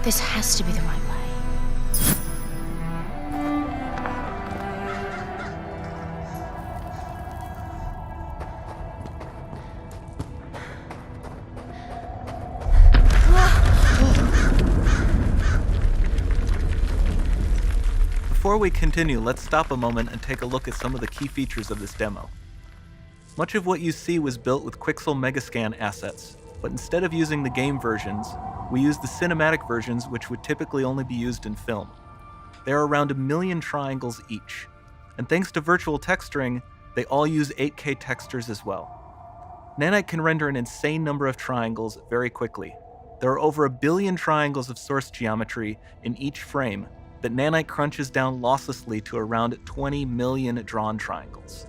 This has to be the right way. Before we continue, let's stop a moment and take a look at some of the key features of this demo. Much of what you see was built with Quixel Megascan assets, but instead of using the game versions, we used the cinematic versions, which would typically only be used in film. There are around 1 million triangles each, and thanks to virtual texturing, they all use 8K textures as well. Nanite can render an insane number of triangles very quickly. There are over 1 billion triangles of source geometry in each frame that Nanite crunches down losslessly to around 20 million drawn triangles.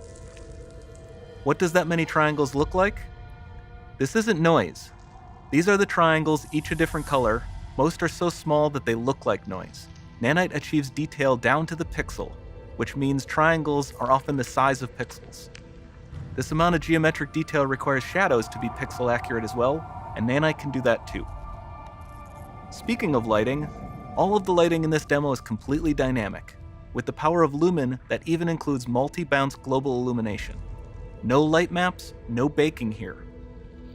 What does that many triangles look like? This isn't noise. These are the triangles, each a different color. Most are so small that they look like noise. Nanite achieves detail down to the pixel, which means triangles are often the size of pixels. This amount of geometric detail requires shadows to be pixel accurate as well, and Nanite can do that too. Speaking of lighting, all of the lighting in this demo is completely dynamic, with the power of Lumen that even includes multi-bounce global illumination. No light maps, no baking here.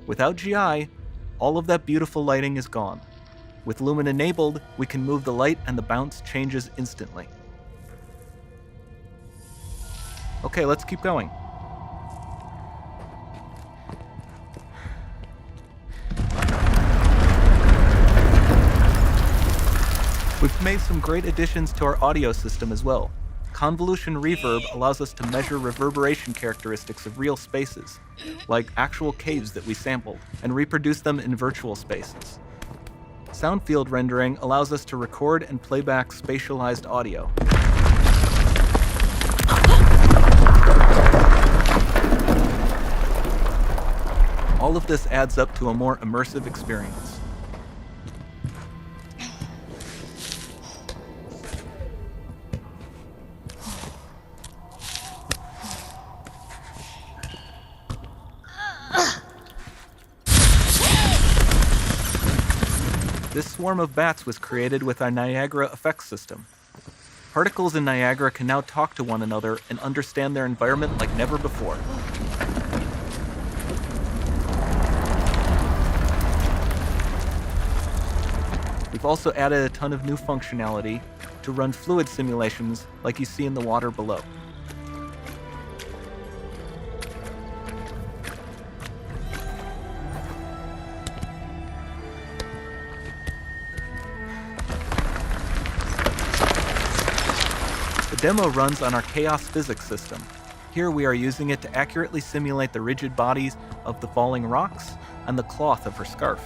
Without GI, all of that beautiful lighting is gone. With Lumen enabled, we can move the light and the bounce changes instantly. Okay, let's keep going. We've made some great additions to our audio system as well. Convolution reverb allows us to measure reverberation characteristics of real spaces, like actual caves that we sampled, and reproduce them in virtual spaces. Sound field rendering allows us to record and playback spatialized audio. All of this adds up to a more immersive experience. This swarm of bats was created with our Niagara effects system. Particles in Niagara can now talk to one another and understand their environment like never before. We've also added a ton of new functionality to run fluid simulations like you see in the water below. The demo runs on our chaos physics system. Here we are using it to accurately simulate the rigid bodies of the falling rocks and the cloth of her scarf.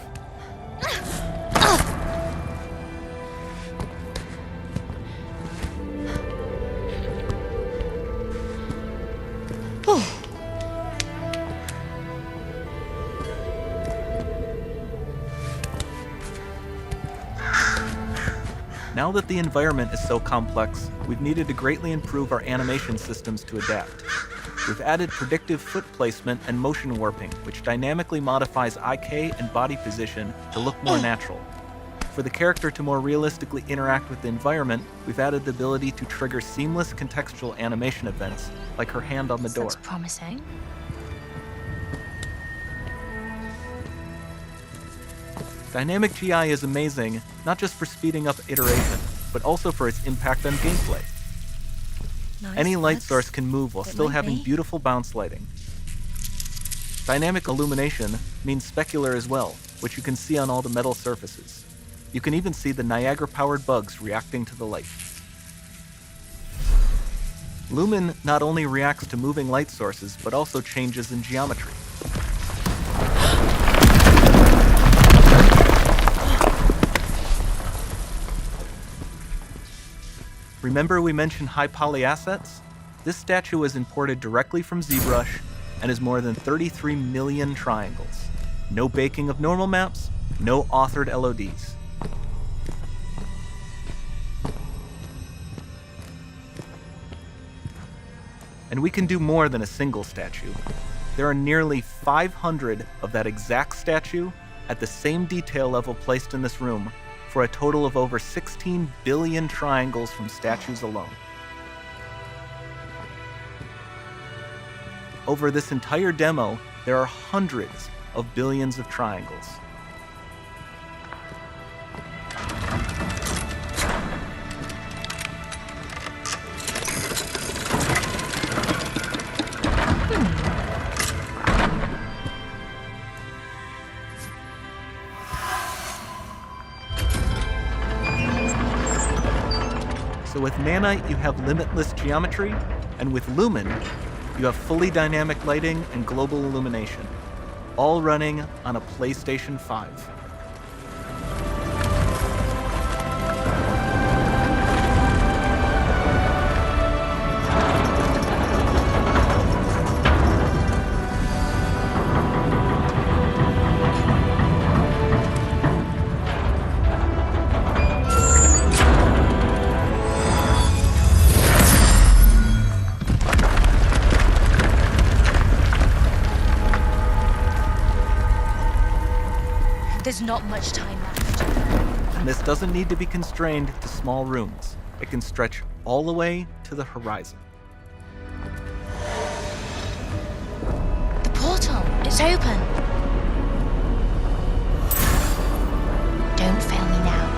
Now that the environment is so complex, we've needed to greatly improve our animation systems to adapt. We've added predictive foot placement and motion warping, which dynamically modifies IK and body position to look more natural. For the character to more realistically interact with the environment, we've added the ability to trigger seamless contextual animation events, like her hand on the door. Sounds promising. Dynamic GI is amazing, not just for speeding up iteration, but also for its impact on gameplay. Nice. Any light source can move while It still might having be. beautiful bounce lighting. Dynamic illumination means specular as well, which you can see on all the metal surfaces. You can even see the Niagara-powered bugs reacting to the light. Lumen not only reacts to moving light sources, but also changes in geometry. Remember we mentioned high poly assets? This statue was imported directly from ZBrush and is more than 33 million triangles. No baking of normal maps, no authored LODs. And we can do more than a single statue. There are nearly 500 of that exact statue at the same detail level placed in this room for a total of over 16 billion triangles from statues alone. Over this entire demo, there are hundreds of billions of triangles. So with Nanite, you have limitless geometry, and with Lumen, you have fully dynamic lighting and global illumination, all running on a PlayStation 5. There's not much time left. And this doesn't need to be constrained to small rooms. It can stretch all the way to the horizon. The portal, it's open. Don't fail me now.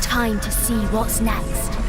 Time to see what's next.